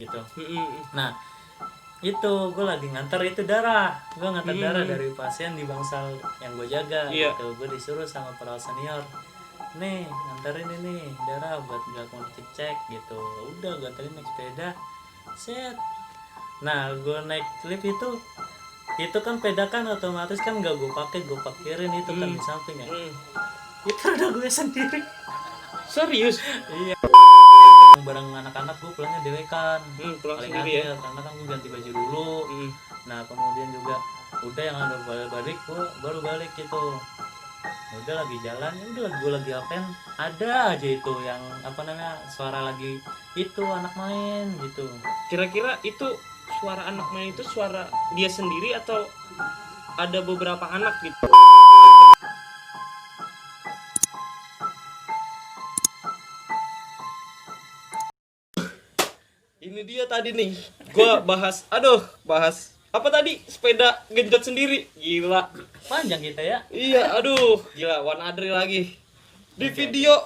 gitu. Nah itu gue lagi nganter itu darah, gue nganter darah dari pasien di bangsal yang gue jaga gitu. Gue disuruh sama perawat senior, nih nganterin ini darah buat dilakukan cek gitu. Udah gue anterin naik sepeda, set. Nah gue naik lift itu kan peda kan otomatis kan gak gue parkirin itu kan di samping ya. Itu udah gue sendiri. Serius? Iya. Bareng anak-anak gue pulangnya dewekan, pulang paling sendiri akhir karena kan gue ganti baju dulu. Nah kemudian juga udah yang ada balik gue baru balik gitu. Udah lagi jalan, ya udah gue lagi apen, ada aja itu yang apa namanya suara lagi itu anak main gitu. Kira-kira itu suara anak main itu suara dia sendiri atau ada beberapa anak gitu? Ini dia tadi nih, gue bahas apa tadi, sepeda genjot sendiri, gila. Panjang kita ya. Iya, aduh, gila, One Adri lagi. Di video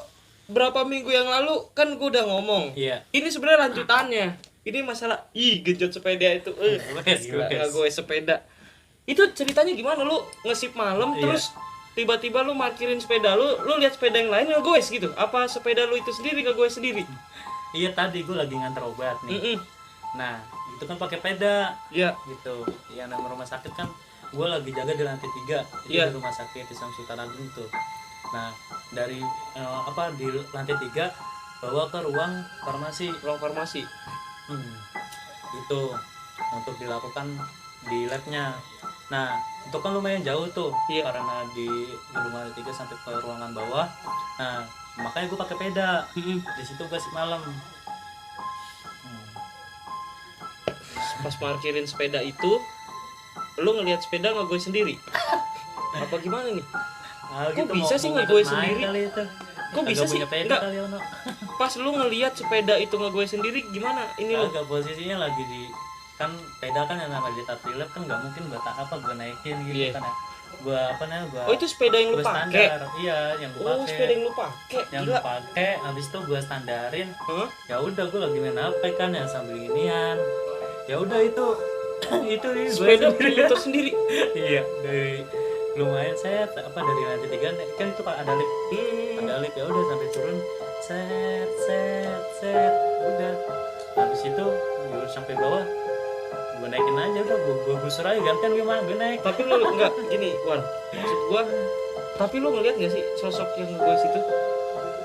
berapa minggu yang lalu kan gue udah ngomong. Iya. Ini sebenarnya lanjutannya. Ini masalah genjot sepeda itu. Gila, gue sepeda. Itu ceritanya gimana, lu ngesip malam terus tiba-tiba lu parkirin sepeda lu lihat sepeda yang lain ngegoes gitu? Apa sepeda lu itu sendiri ngegoes sendiri? Iya tadi gue lagi nganter obat nih. Nah itu kan pakai peda. Iya. Gitu. Yang nama rumah sakit kan gue lagi jaga di lantai 3 itu di rumah sakit Islam Sultan Agung tuh. Nah dari di lantai 3 bawa ke ruang farmasi. Itu untuk dilakukan di labnya. Nah itu kan lumayan jauh tuh karena di rumah 3 sampai ke ruangan bawah. Nah makanya gue pakai peda. Di situ gue sip malam. Pas parkirin sepeda itu lu ngelihat sepeda ngegoes sendiri apa gimana nih? Kok gitu bisa sih ngegoes sendiri? Kok bisa sih? Enggak. Pas lu ngelihat sepeda itu ngegoes sendiri gimana? Ini lu posisinya lagi di kan peda kan yang namanya di lab kan nggak mungkin buat apa gue naikin gitu kan ya. Gua itu sepeda yang lu pakai? Iya, yang gua pakai. Sepeda yang lu pakai. Yang gua pakai, habis itu gua standarin. Ya udah gua lagi main HP kan ya sambil ginian. Ya udah itu sepeda motor sendiri. Iya, dari lumayan saya dari lantai 3 kan itu ada lift. Ada lift ya udah sampai turun set. Udah. Habis itu sampai bawah gue naikin aja udah gue gusur aja gantian gue naik. Tapi lu enggak gini Wan, maksud gue tapi lu ngeliat gak sih sosok yang gue situ?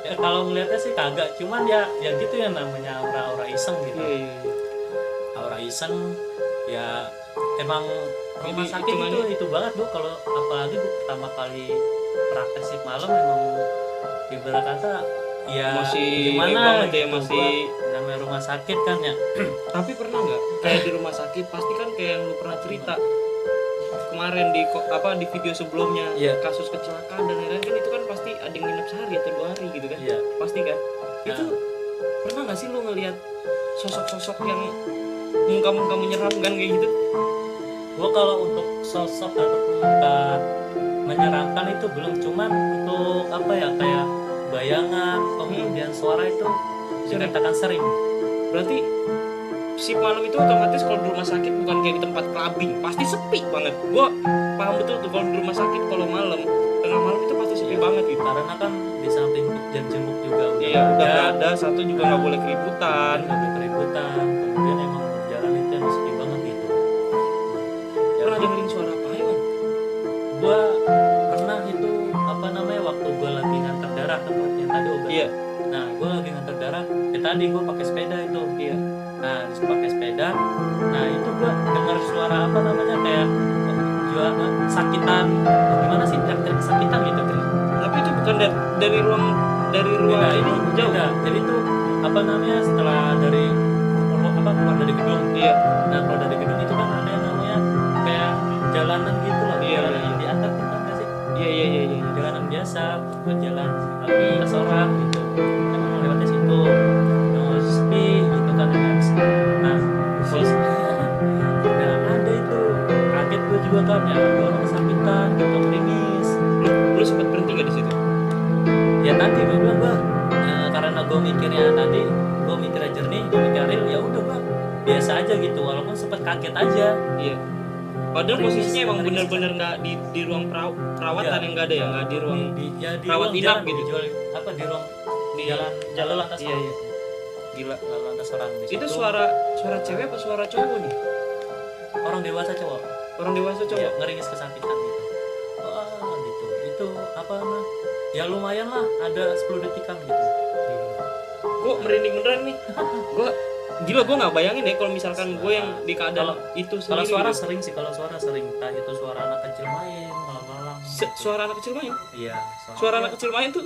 Ya kalau ngeliatnya sih kagak, cuman ya gitu yang namanya aura iseng gitu. Aura iseng ya emang rumah sakit itu banget bu. Kalau apalagi bu pertama kali praktek sip malam emang ibarat kata ya masih gimana gitu, masih namanya rumah sakit kan ya. Tapi pernah nggak kayak di rumah sakit pasti kan kayak yang lu pernah cerita kemarin di video sebelumnya kasus kecelakaan dan lain-lain kan itu kan pasti ada yang nginep sehari atau 2 hari gitu kan. Pasti kan itu pernah nggak sih lu ngelihat sosok-sosok yang muka-muka menyeramkan kayak gitu? Gua kalau untuk sosok atau muka menyeramkan itu belum, cuman untuk apa ya kayak bayangan kemudian suara itu dikatakan sering. Berarti sip malam itu otomatis kalau di rumah sakit bukan kayak di tempat clubbing, pasti sepi banget. Gua paham betul tuh kalau di rumah sakit kalau malam tengah malam itu pasti sepi banget gitu. Karena kan di samping jam jenguk juga udah ada satu juga nggak boleh keributan. Kemudian emang jalan itu yang sepi banget gitu. Pernah dengerin suara apa ya? Gua pernah itu waktu gua lagi nganter darah tempat yang tadi obat. Nah gua lagi nganter darah, tadi gua pakai sepeda itu. Nah pakai sepeda, nah itu gua dengar suara kayak jual sakitan, gimana sih teriak sakitan gitu. Tapi itu bukan dari ruang ini jauh. Jadi itu setelah dari keluar dari gedung. Nah keluar dari gedung itu kan ada yang namanya kayak jalanan gitu loh. Jalanan di atas kan nggak sih? Iya. Jalanan biasa buat jalan restoran gitu. Emang lewatnya situ. Sepi gitu kan. Nah ada itu kaget gue juga kan ya, orang kesakitan gitu krimis. Lu sempat berhenti nggak di situ? Ya tadi gue bilang karena gue mikirnya jernih, gue mikir real, ya udah gue biasa aja gitu, walaupun sempat kaget aja. Iya. Padahal posisinya emang bener-bener nggak di ruang perawatan yang nggak ada ya, nggak di ruang di rawat inap gitu. Di ruang di jalan lantas. Iya. Gila. Jalan lantas orang. Itu suara cewek apa suara cowok nih? Orang dewasa cowok. Orang dewasa cowok. Ya, ngeringis kesakitan gitu. Wah gitu. Itu apa namanya? Ya lumayan lah, ada 10 detikan gitu. Gue merinding beneran nih. Gue nggak bayangin ya kalau misalkan gue yang di keadaan itu sendiri. Kalau suara gitu. Sering sih, kalau suara sering. Entah itu suara anak kecil main malam-malam. Suara anak kecil main? Iya. Suara anak kecil main tuh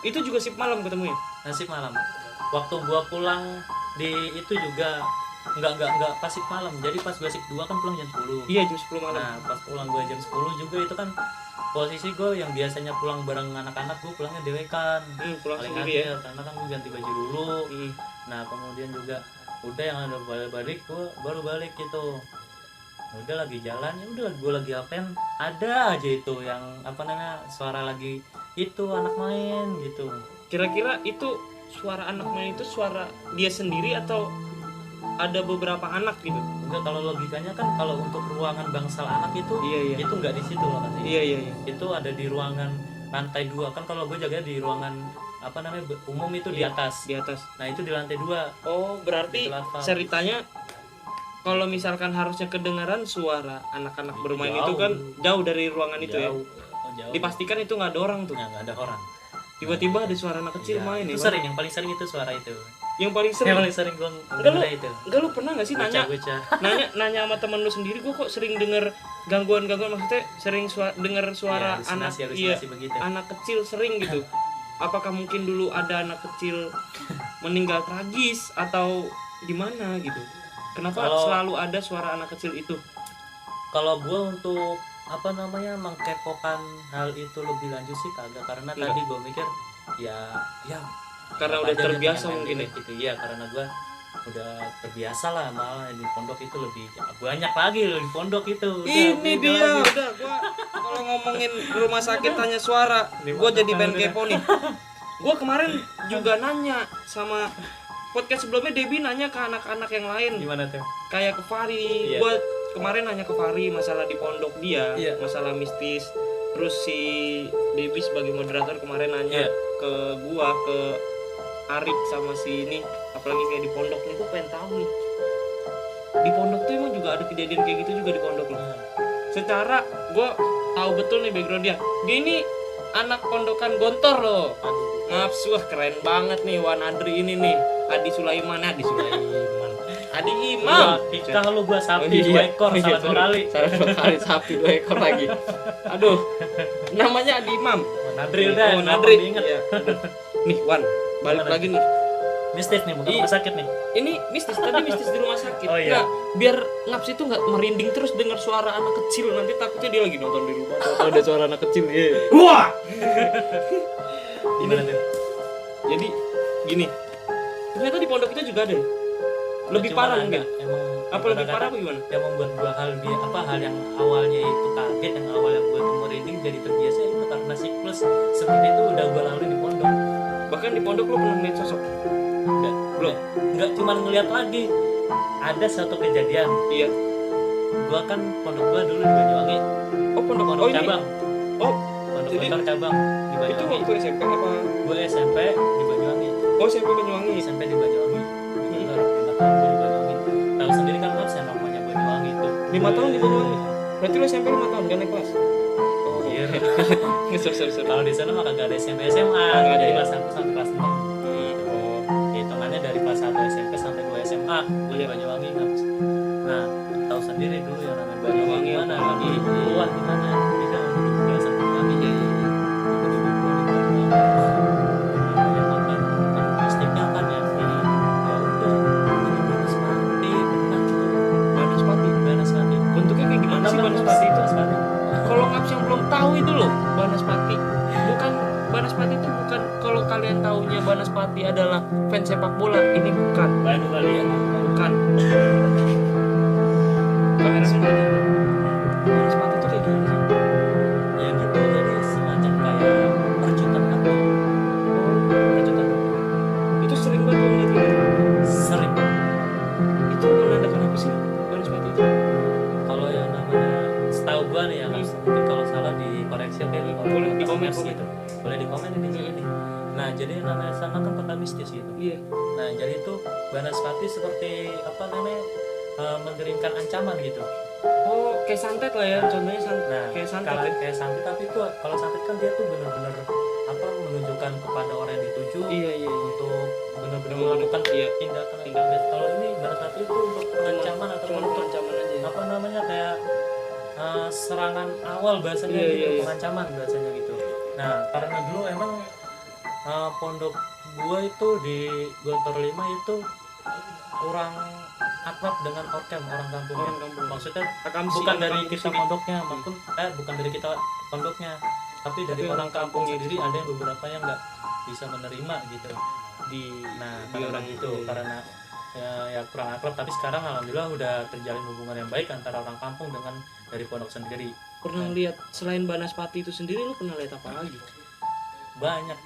itu juga sip malam ketemunya? Sip malam. Waktu gua pulang di itu juga enggak pas sip malam. Jadi pas gua sip 2 kan pulang jam 10. Iya, jam 10 malam. Nah, pas pulang gua jam 10 juga itu kan posisi gua yang biasanya pulang bareng anak-anak, gua pulangnya dewekan. Pulang paling sendiri ya. Karena kan gua ganti baju dulu. Nah, kemudian juga udah yang ada balik gua baru balik gitu. Udah lagi jalan, ya udah gua lagi apen, ada aja itu yang apa namanya suara lagi itu anak main gitu. Kira-kira itu suara anak main itu suara dia sendiri atau ada beberapa anak gitu? Enggak, kalau logikanya kan kalau untuk ruangan bangsal anak itu itu enggak di situ loh kan. Iya. Itu ada di ruangan lantai 2 kan, kalau gue jaga di ruangan apa namanya umum itu di atas. Nah, itu di lantai 2. Oh, berarti ceritanya kalau misalkan harusnya kedengaran suara anak-anak bermain itu kan jauh dari ruangan itu ya. Jauh. Dipastikan itu nggak ada orang tuh. Nggak ada orang. Tiba-tiba ada suara anak kecil main. Itu sering, yang paling sering itu suara itu. Yang paling sering gue dengar itu. Enggak, lu pernah nggak sih nanya sama temen lu sendiri, gue kok sering denger gangguan maksudnya sering denger suara anak anak kecil sering gitu. Apakah mungkin dulu ada anak kecil meninggal tragis atau gimana gitu? Kenapa selalu ada suara anak kecil itu? Kalau gue untuk apa namanya mengkepokan hal itu lebih lanjut sih kagak, karena tadi gue mikir ya karena udah terbiasa mungkin gitu ya, karena gue udah terbiasa lah, malah di pondok itu lebih banyak lagi loh di pondok itu. Ini dia udah gue kalau ngomongin rumah sakit tanya suara, gue jadi pengen kepo nih. Gue kemarin juga nanya sama podcast sebelumnya, Debbie nanya ke anak-anak yang lain. Gimana tuh? Kayak ke Fari. Gue kemarin nanya ke Fari masalah di pondok dia, masalah mistis. Terus si Debbie sebagai moderator kemarin nanya ke gua, ke Arik sama si ini, apalagi kayak di pondok nih, gua pengen tahu nih. Di pondok tuh emang juga ada kejadian kayak gitu juga di pondok loh. Secara gua tahu betul nih background dia. Dia ini anak pondokan Gontor loh. Nafsu, keren banget nih Wan Adri ini nih. Adi Sulaiman. Adi Imam. Kalau gua sapi 2 ekor salah 2 kali. Salah 2 kali sapi 2 ekor lagi. Aduh. Namanya Adi Imam. Nadri udah. Nadri inget ya. Nih Wan, balik lagi nih. Mistis nih, bukan rumah sakit nih. Ini mistis, tadi mistis di rumah sakit. Nah, biar Ngaps itu enggak merinding terus dengar suara anak kecil, nanti takutnya dia lagi nonton di rumah atau ada suara anak kecil. Wah. Gimana tuh? Jadi gini. Ternyata di pondok kita juga ada. Lebih parah enggak? Apa lebih parah apa gimana? Yang membuat gua hal yang awalnya itu kaget, yang awalnya gua tuh merinding jadi terbiasa itu karena siklus seperti itu udah gua lalui di pondok. Bahkan di pondok lo pernah melihat sosok? Enggak cuma ngeliat lagi. Ada satu kejadian. Iya. Gua kan pondok gua dulu di Banyuwangi. Oh, pondok cabang. Pondok Gontor cabang di Banyuwangi. Itu waktu SMP apa? Gua SMP di Banyuwangi. Oh, SMP Banyuwangi. SMP di Banyuwangi. 5 tahun di Banyuwangi. Tahu sendiri kan Mas yang namanya Banyuwangi itu. 5 tahun di Banyuwangi. Berarti lo SMP 5 tahun gak naik kelas? Oh iya. Sorry. Kalau di sana mah kagak ada SMP SMA. Ada kelas 1 sampai kelas 6. Oh, hitungannya dari kelas 1 SMP sampai 2 SMA di Banyuwangi kan. Nah, tahu sendiri dulu yang namanya Banyuwangi mana? Di luar di mana? Beda di biasa Banyuwangi ya. Kalau Ngaps yang belum tahu itu loh, Banaspati. Banaspati itu bukan, kalau kalian taunya Banaspati adalah fans sepak bola, ini bukan. Baru kalian bukan. Kamera sendiri. Banaspati itu kayak gimana sih? Ya gitu, jadi semacam kayak percutan apa? Percutan. Itu sering banget ngeliat. Sering. Itu Mers gitu. Boleh di komen di sini. Nah, jadi namanya sana kan kota mistis gitu. Iya. Nah, jadi itu Banaspati seperti apa namanya mengeringkan ancaman gitu. Oh, kayak santet lah ya, contohnya kayak santet. Kayak santet, tapi itu kalau santet kan dia tuh benar-benar apa menunjukkan kepada orang yang dituju untuk benar-benar melakukan tindakan. Kalau ini Banaspati itu untuk pengancaman atau untuk ancaman aja. Apa namanya kayak serangan awal bahasanya gitu, pengancaman bahasanya gitu. Nah, karena dulu emang pondok gua itu di Gontor 5 itu kurang akrab dengan orang kampung. Maksudnya bukan dari kita pondoknya, maupun bukan dari kita pondoknya, tapi dari orang kampung sendiri ada yang beberapa yang nggak bisa menerima gitu di orang itu karena ya kurang akrab. Tapi sekarang alhamdulillah udah terjalin hubungan yang baik antara orang kampung dengan dari pondok sendiri. Pernah lihat selain Banaspati itu sendiri, lu pernah lihat apa lagi? Banyak.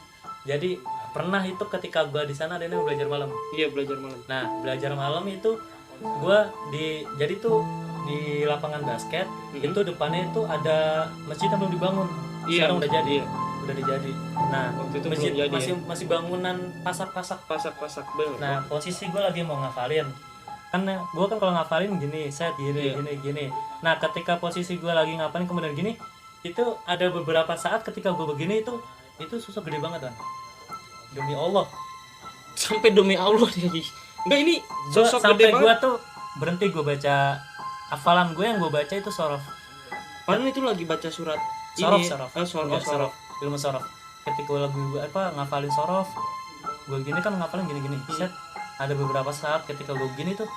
Jadi pernah itu ketika gua di sana ada yang belajar malam. Iya, belajar malam. Nah, belajar malam itu gua jadi tuh di lapangan basket itu depannya itu ada masjid yang belum dibangun. Sekarang udah jadi. Udah dijadi. Nah, waktu itu masjid masih bangunan pasak bener. Nah, posisi gua lagi mau ngafalin. Karena gua kan kalau ngafalin gini, gini. Nah, ketika posisi gua lagi ngafalin kemudian gini, itu ada beberapa saat ketika gua begini itu sosok gede banget kan. Demi Allah. Sampai demi Allah nih. Enggak, ini sosok sampai gede banget. Gua tuh berhenti gua baca hafalan gue yang gua baca itu sorof. Padahal itu lagi baca surat sorof. Ilmu sorof. Ketika gua lagi ngafalin sorof, gua gini kan ngafalin gini. Set ada beberapa saat ketika gua gini tuh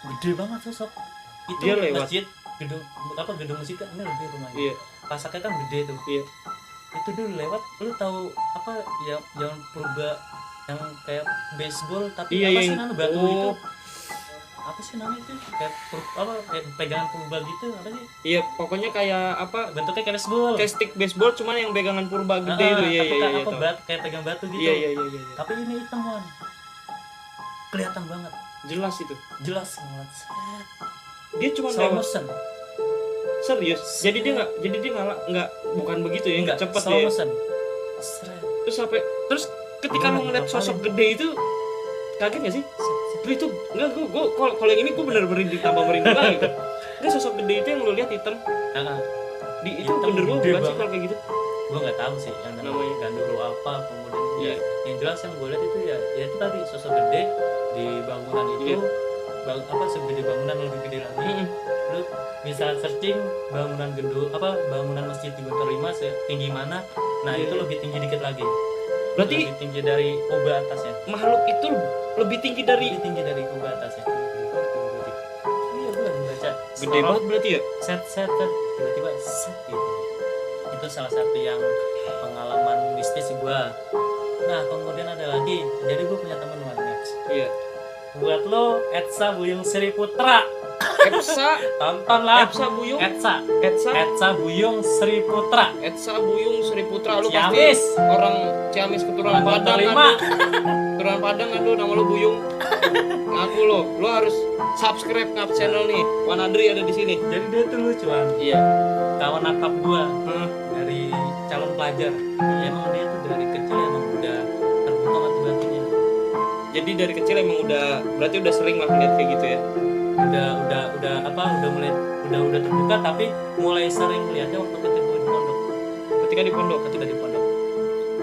gede banget sosok. Itu dia lewat masjid gedung musik kan ini lebih rumahnya. Iya. Pasaknya kan gede tuh. Iya. Itu dulu lewat, lu tahu apa ya jangan purba yang kayak baseball tapi apa sih namanya batu itu apa sih namanya itu kayak pegangan purba gitu apa sih? Iya, pokoknya kayak apa bentuknya kayak baseball, kayak stick baseball cuman yang pegangan purba gede itu. Iya. Kayak pegang batu gitu. Iya. Tapi ini hitam kan kelihatan banget, jelas banget. Dia cuma slow motion. Serius? Jadi dia nggak bukan begitu ya, nggak cepet slow ya. Motion. Terus ketika lu ngeliat sosok gede itu kaget nggak sih? Itu nggak, gue kalau yang ini gue bener-bener ditambah merinding lagi. Nggak, sosok gede itu yang lu lihat hitam. Itu genderuwo bukan sih kalau kayak gitu? Gue nggak tahu sih yang namanya genderuwo apa kemudian. Yang jelas yang gue lihat itu ya itu tadi sosok gede di bangunan itu. Segede bangunan lebih gede lagi. Lu bisa searching bangunan bangunan masjid di Gontor 5 setinggi mana. Nah, itu lebih tinggi dikit lagi. Berarti lebih tinggi dari kubah atasnya. Makhluk itu lebih tinggi dari kubah atasnya. Iya, gue lagi baca. Gede banget berarti ya? Set tiba-tiba gitu. Itu salah satu yang pengalaman mistis gua. Nah, kemudian ada lagi. Jadi gue punya teman Max. Iya. Buat lo Etsa Buyung Sri Putra. Etsa tontonlah Etsa Buyung Sri Putra. Etsa Buyung Sri Putra. Lu Ciamis. Pasti orang Ciamis keturunan Padang kan. Keturunan Padang kan lu, nama lu Buyung. Ngaku lo harus subscribe ngap channel nih. Wan Adri ada di sini. Jadi dia tuh lucuan. Iya. Kawan akap gua dari calon pelajar. Emang dia tuh dari kecil emang udah terbuka mata batinnya. Jadi dari kecil emang berarti udah sering lah lihat kayak gitu ya. Udah terbuka, tapi mulai sering melihatnya waktu ketika di pondok.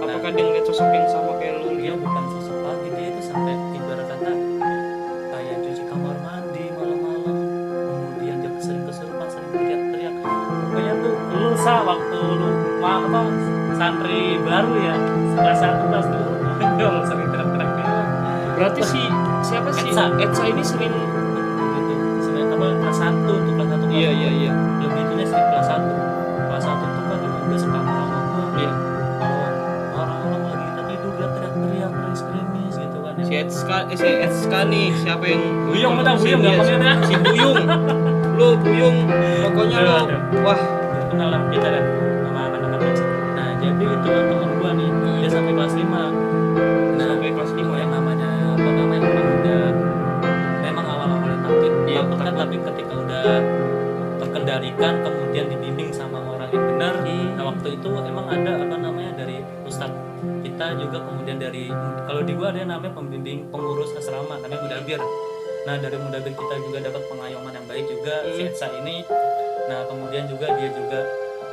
Apakah dia ngeliat sosok yang sama kayak lu? Dia bukan sosok lagi, dia itu sampai ibarat kata kayak cuci kamar mandi malam-malam, kemudian dia sering kesurupan, sering teriak-teriak. Pokoknya tuh lu waktu lu santri baru ya, kelas 1 kelas 2 dia sering teriak-teriak. Berarti siapa sih Etsa ini sering kelas 1 tuh kelas 1 iya lebih itunya sih kelas 1 tuh kan udah sekamar sama gua. Iya. Orang-orang lagi kita tidur dia teriak-teriak nangis gitu kan. Si Etska nih, siapa yang Buyung gampangnya si Buyung. Lu Buyung pokoknya lu wah kenalan kita deh sama anak-anak. Nah, jadi itu teman gua nih dia sampai kelas 5. Nah, sampai kelas 5 yang namanya memang awal-awalnya takut kan, tapi ketika udah terkendalikan kemudian dibimbing sama orang yang benar. Nah waktu itu emang ada apa namanya dari ustadz kita juga, kemudian dari kalau di gua ada yang namanya pembimbing pengurus asrama namanya mudabir. Nah dari mudabir kita juga dapat pengayoman yang baik juga si Etsa ini. Nah kemudian juga dia juga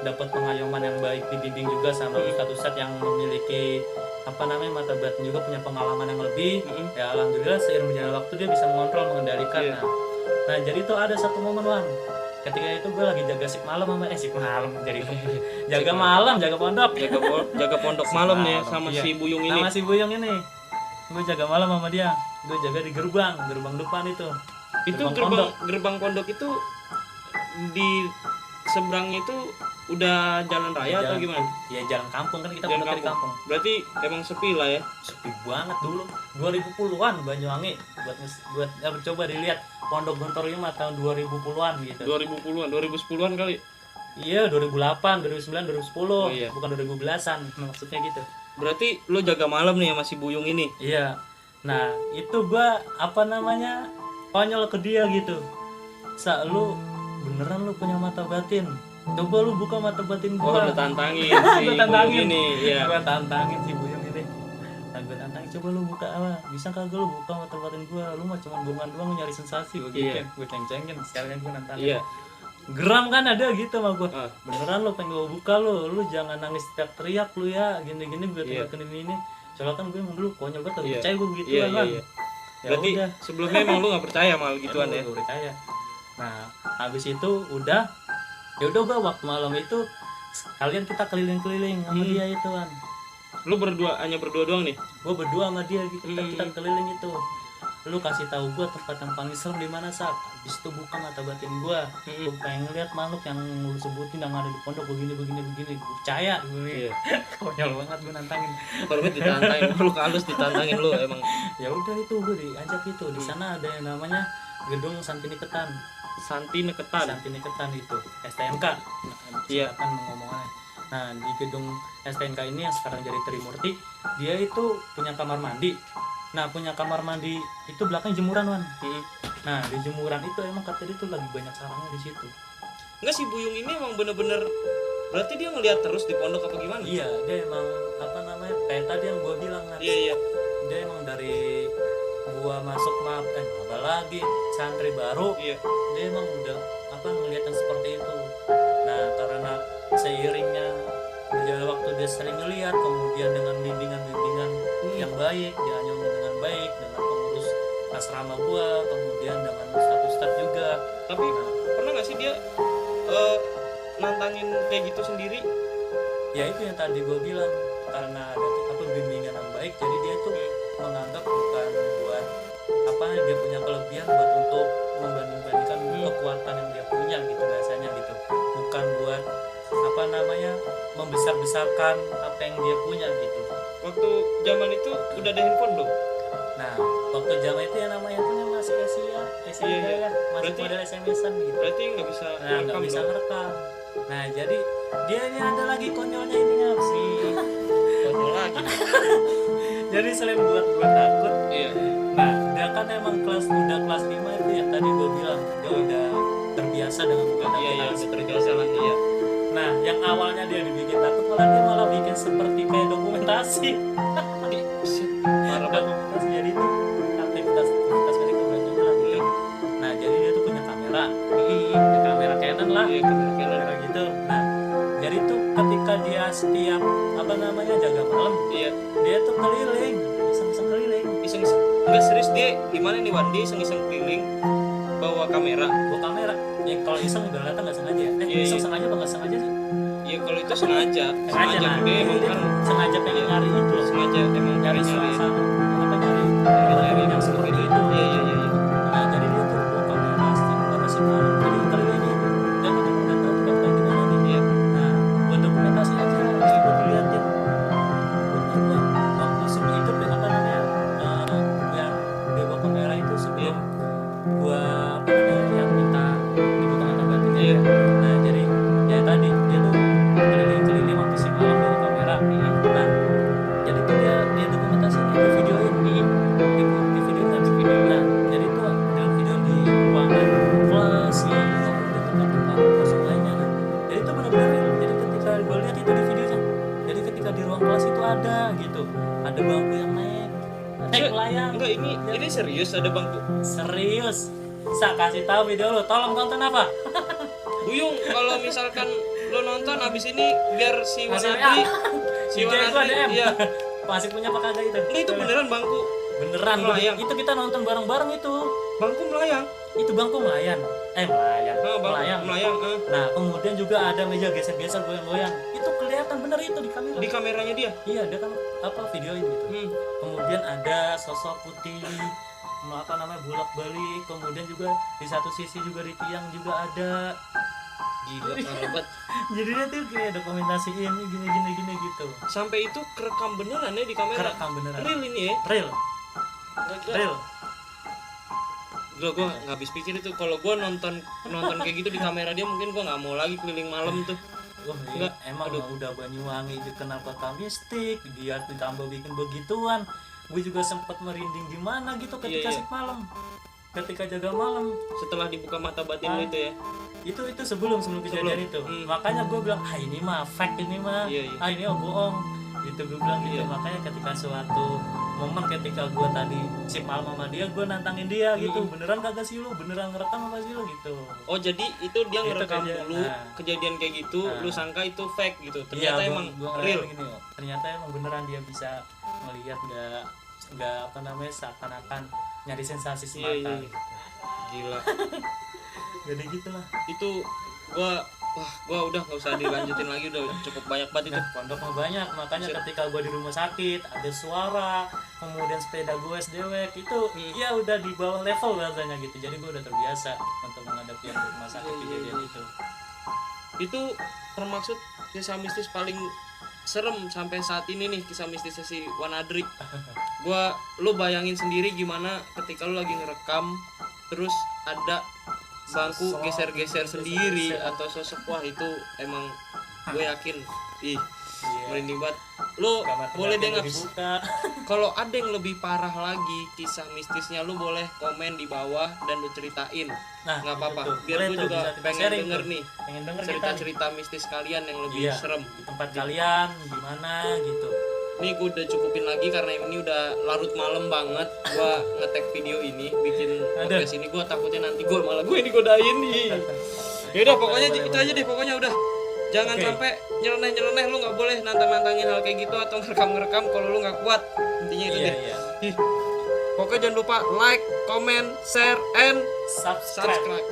dapat pengayoman yang baik, dibimbing juga sama ustadz-ustadz yang memiliki apa namanya mata batin juga, punya pengalaman yang lebih. Ya alhamdulillah seiring berjalannya waktu dia bisa mengontrol, mengendalikan. Nah jadi tuh ada satu momen Wan, ketika itu gue lagi jaga sip malam sama sip malam jadi jaga malam, jaga pondok, jaga pondok malam nih sama si Buyung ini. Sama si Buyung ini gue jaga malam sama dia, gue jaga di gerbang depan itu. Itu gerbang pondok itu di seberangnya itu udah jalan raya atau gimana? Ya jalan kampung kan, kita pondok di kampung. Berarti emang sepi lah ya. Sepi banget dulu. 2010-an Banyuwangi buat coba dilihat Pondok Gontor 5 tahun 2010-an gitu. 2010-an, 2010-an kali. Iya, 2008, 2009, 2010. Oh, iya. Bukan 2010-an maksudnya gitu. Berarti lo jaga malam nih sama si Buyung ini. Iya. Nah, itu gua apa namanya? Konyol ke dia gitu. Lu beneran lu punya mata batin? Coba lu buka mata batin gua. Oh, udah tantangin si Buyung ini. Iya. Gua tantangin si Buyung ini. Nah, gua tantangin, coba lu buka apa? Bisa kagak lu buka mata batin gua? Lu mah cuma bohongan doang nyari sensasi begitu. Gua ceng-cengin sekalian gua nantangin. Iya. Geram kan ada gitu sama gua. Beneran lu pengen gua buka lu jangan nangis teriak lu ya, gini-gini buat ini. Soalnya kan gue emang dulu konyol banget, percaya gue begitu kan. Iya. Berarti udah. Sebelumnya emang lu enggak percaya sama gituan ya? Gue percaya. Nah, habis itu udah gua waktu malam itu kalian kita keliling-keliling sama dia itu kan. Lu hanya berdua doang nih? Gua berdua sama dia gitu, kita keliling itu. Lu kasih tahu gua tempat yang paling serem di mana, Sak. Habis itu buka mata batin gua. Gua pengen lihat makhluk yang lu sebutin yang ada di pondok begini. Gua percaya gue. Iya. Konyol banget gua nantangin. Kalau ditantangin lu halus ditantangin lu emang. Ya udah itu gua diajak itu. Di sana ada yang namanya Gedung Santiniketan itu STNK. Iya. Kan ngomongannya. Nah di gedung STNK ini yang sekarang jadi Trimurti, dia itu punya kamar mandi. Nah punya kamar mandi itu belakang jemuran Wan. Nah di jemuran itu emang katanya itu lagi banyak sarangnya di situ. Enggak, si Buyung ini emang bener-bener berarti dia ngelihat terus di pondok apa gimana? Iya, dia emang apa namanya kayak tadi yang gua bilang kan. Iya. Dia emang dari gua masuk apa lagi santri baru. Iya. Dia emang udah apa ngelihat yang seperti itu. Nah karena seiringnya berjalan waktu dia sering ngelihat, kemudian dengan bimbingan yang baik, dia nyobain dengan baik dengan pengurus asrama gua, kemudian dengan ustadz juga. Tapi pernah nggak sih dia nantangin kayak gitu sendiri? Ya itu yang tadi gua bilang, karena ada apa bimbingan yang baik, jadi dia tuh menganggap bukan buat apa dia punya kelebihan buat untuk membanding-bandingkan kekuatan yang dia punya gitu bahasanya gitu, bukan buat apa namanya membesar-besarkan apa yang dia punya gitu. Waktu zaman itu udah ada handphone belum? Nah waktu zaman itu yang namanya punya masih Asia ya, masih berarti, model SMS-an gitu. Berarti nggak bisa ngerekam. Nah jadi dia ini ada lagi konyolnya ini sih. Konyol lagi. Jadi selain buat gue takut, iya. Nah dia kan emang udah kelas 5 itu yang tadi gue bilang dia udah terbiasa dengan udah terbiasa lah ya. Nah yang awalnya dia dibikin takut malah bikin seperti kayak dokumentasi. Dokumentasi jadi itu aktivitas mereka belajarnya lah gitu. Nah jadi dia tuh punya kamera Canon lah, kamera gitu. Nah jadi tuh ketika dia setiap apa namanya jaga malam, dia tuh keliling, iseng keliling. Nggak serius dia gimana nih Wan? Dia iseng keliling bawa kamera. Ya kalau iseng udah datang nggak sengaja. Iseng sengaja apa nggak sengaja sih? Ya kalau itu sengaja. Nah, dia emang kan sengaja pengen nyari itu loh. Sengaja emang nyari suasana. Nyari yang seperti itu. Iya. Nah jadi dia tuh bawa kamera setiap si malam keliling ini. Dan itu udah tahu tempat di mana nih. Nah buat dokumentasi aja lah. Buat dilihatin. Benar waktu sebelum itu apa namanya yang dia bawa kamera itu sebelum gua apa namanya yang minta dibuka mata batinnya. Nah jadi ya tadi dia tuh keliling waktu si malam bawa kamera. Nah jadi tuh dia dokumentasi di videoin di video. Nah jadi serius ada bangku? Serius. Kasih tahu video lu, tolong tonton apa? Buyung, kalau misalkan lo nonton abis ini biar si Wanadri iya. Masih punya apa kagak itu? Nah, itu beneran bangku. Beneran melayang. Itu kita nonton bareng-bareng itu. Bangku melayang. Itu bangku melayang. Melayang. Nah, kemudian juga ada meja geser-geser goyang-goyang. Itu kelihatan bener itu di kamera. Di kameranya dia. Iya, dia kan videoin gitu. Kemudian ada sosok putih bolak-balik. Kemudian juga di satu sisi juga di tiang juga ada. Gila banget. Jadi dia tuh kayak dokumentasi ini gini gitu. Sampai itu kerekam beneran ya di kamera. Kerekam beneran. Real ini ya? Real. Gue nggak habis pikir itu kalau gue nonton kayak gitu di kamera dia mungkin gue nggak mau lagi keliling malam tuh. Enggak, emang udah Banyuwangi dikenal kota mistik, dia ditambah bikin begituan. Gue juga sempat merinding gimana gitu ketika malam. Ketika jaga malam setelah dibuka mata batin lu itu ya. Itu sebelum kejadian itu. Makanya gue bilang, ini mah fake, ini mah. Ini bohong. Gitu gue bilang gitu. Makanya ketika suatu momen ketika gue tadi sip malam sama dia, gue nantangin dia gitu. Beneran kagak sih lu? Beneran ngerekam apa sih lu gitu. Oh, jadi itu dia ngerekam dulu kejadian kayak gitu, lu sangka itu fake gitu. Ternyata emang real gini. Ternyata emang beneran dia bisa ngelihat enggak seakan-akan nyari sensasi semata. Gitu. Gila. Jadi gitulah. Itu gua udah nggak usah dilanjutin lagi, udah cukup banyak banget itu. Pondok mah banyak, makanya ketika gua di rumah sakit ada suara, kemudian sepeda gua dewek itu ya udah di bawah level rasanya gitu. Jadi gua udah terbiasa untuk menghadapi yang rumah sakit kejadian itu. Itu termaksud kisah mistis paling serem sampai saat ini nih, kisah mistisnya si Wanadri. Lu bayangin sendiri gimana ketika lu lagi ngerekam terus ada bangku geser-geser sendiri atau sosok, wah itu emang gue yakin merinding banget. Lu boleh deh kalau ada yang lebih parah lagi kisah mistisnya, lu boleh komen di bawah dan lu ceritain. Nggak apa-apa, biar gue juga pengen denger nih cerita-cerita mistis kalian yang lebih serem di tempat kalian gimana gitu. Nih gue udah cukupin lagi karena ini udah larut malam banget. Gue nge-tag video ini, bikin podcast ini, gue takutnya nanti gue ini godain nih. Yaudah pokoknya itu aja deh, pokoknya udah. Jangan sampai nyeleneh lu nggak boleh nantangin hal kayak gitu atau ngerekam kalau lu nggak kuat. Intinya itu deh. Pokoknya jangan lupa like, comment, share, and subscribe.